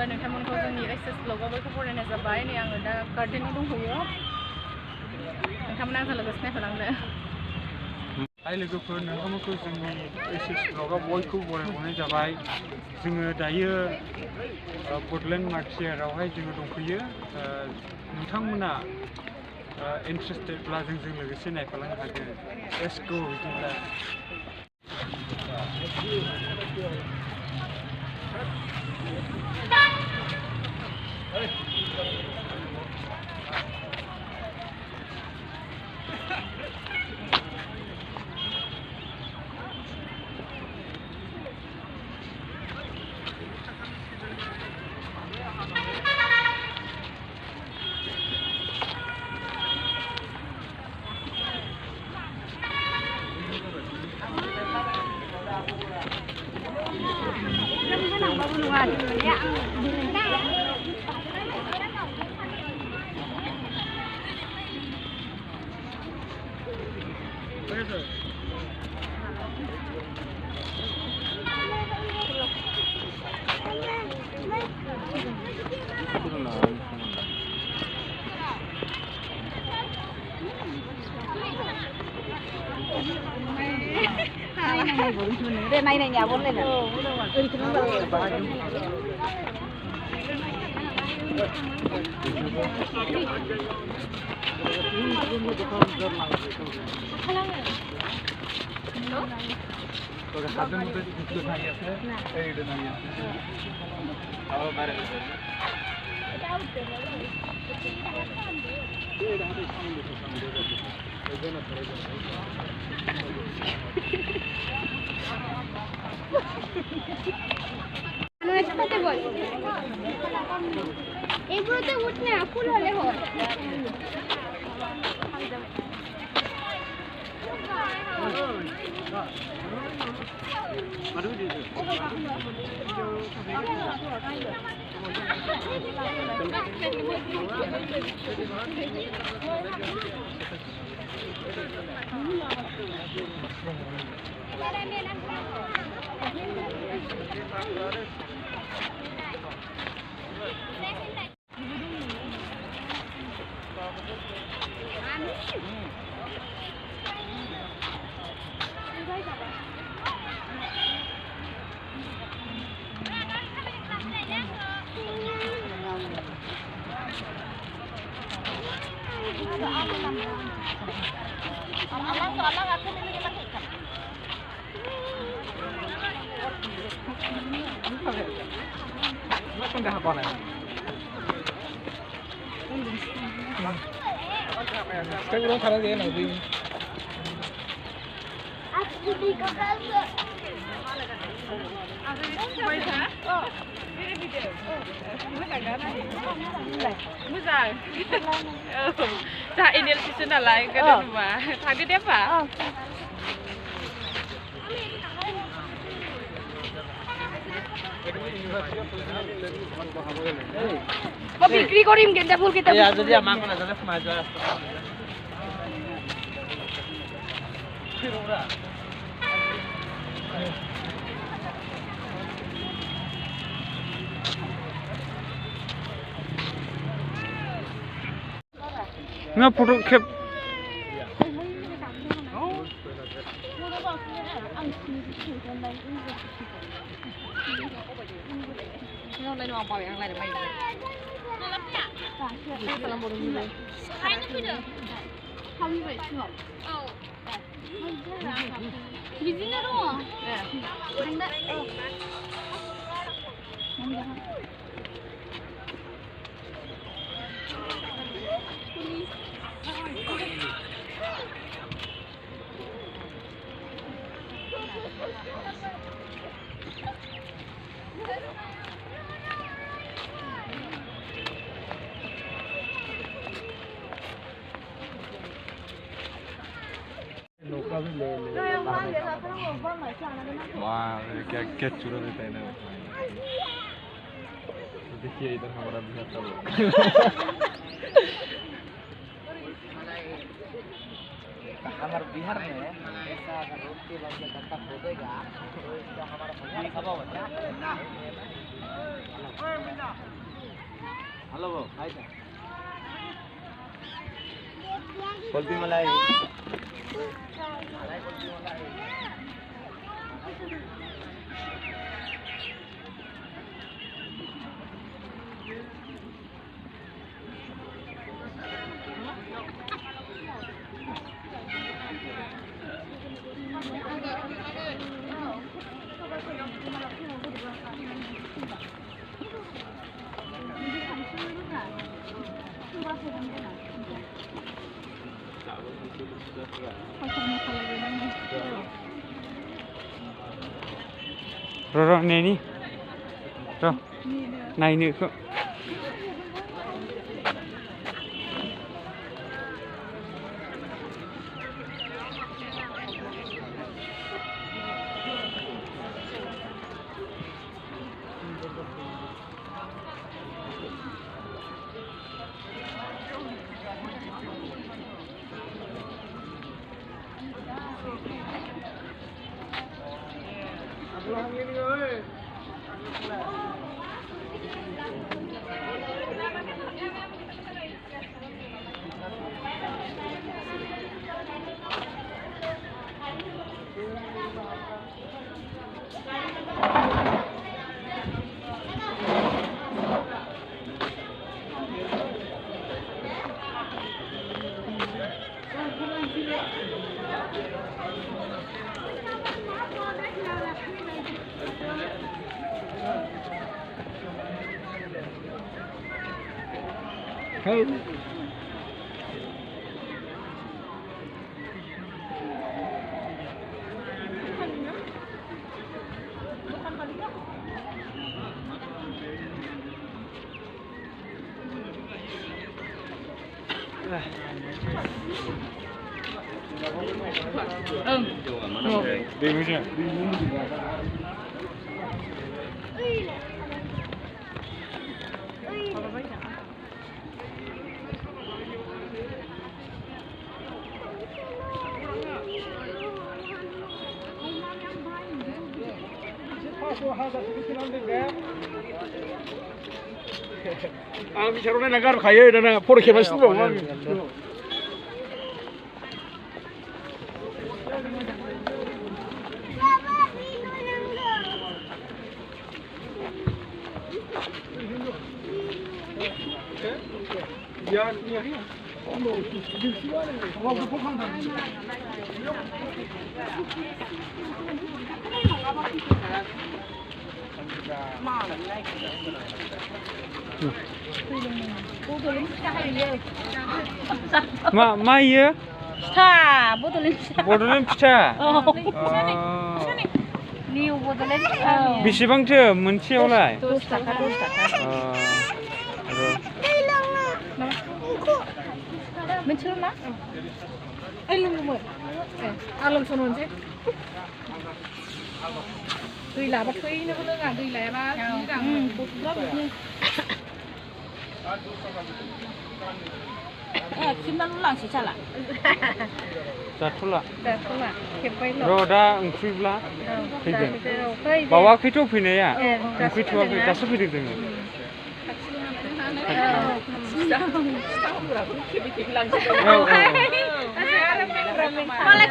नोंथांमोनखौ जोंनि एसएस ब्लगाव बयखौ बरायनाय जाबाय नै आङो दा गार्डेनाव दंहैयो नोंथांमोना आंजों लोगोसे नायफालांदो हाय लोगोफोर नोंथांमोनखौ जोंनि एसएस ब्लगाव बयखौ बरायहरनाय जाबाय जोङो दायो बडलेण्ड मार्टियारावहाय जोङो दंफैयो नोंथांमोना इन्टारेस्टेडब्ला जोंजों लोगोसे नायफालांनो हागोन लेट्स गो बिदिब्ला Đây này nhà bốn lên nè. এগুলোতে উঠলে ফুল হলে হয় Cái đó thay cái này đi. Moजां दा एनएलसिसो नालाय गोदो नुवा थांदो दे होमबा বিক্রি করিম গেন্দা ফুল কেটে যদি আমাক না জানে সমাজ যায় ফিরোরা ना फोटो खेप lên vào bò ăn lại được mày. Nó lắm nhỉ? Cái phần làm bột như vậy. Hai nó cứ được. Không như vậy chưa? Bizim ne o? Anh đấy. Wow, क्या चुरा देता है ना देखिए इधर हमारा बिहार का लोग हमारे बिहार में ऐसा अगर रोड के लग जाता हो देगा तो हमारा बिहार खबर होता है Halo, Bu. Hai, Kak. Kulfi Malai. Malai kulfi Malai. Roro neni, ro, naik kok. Đi mới chưa? 아, 미쳐로네 나가러 가야 되나? 포르케 맛있는 거 먹어. 야, 마이요? 피타, 보돌랜드 피타. 보도는 피자. 니우 보돌랜드 피타. 비시방트 문치올라이. 도스타카. Mencurna? Lưng mượn. Lưng xong rồi chứ. Tùy là bắt tùy nó có lưng à, tùy là ba tùy rằng bột lớp như. Kim đang lăng chỉ trả lại. Jatulah. Jatulah. Kepay lo. Roda engkribla. Bawa kito pine ya. Engkri tua pine tasu pide dengan. Malah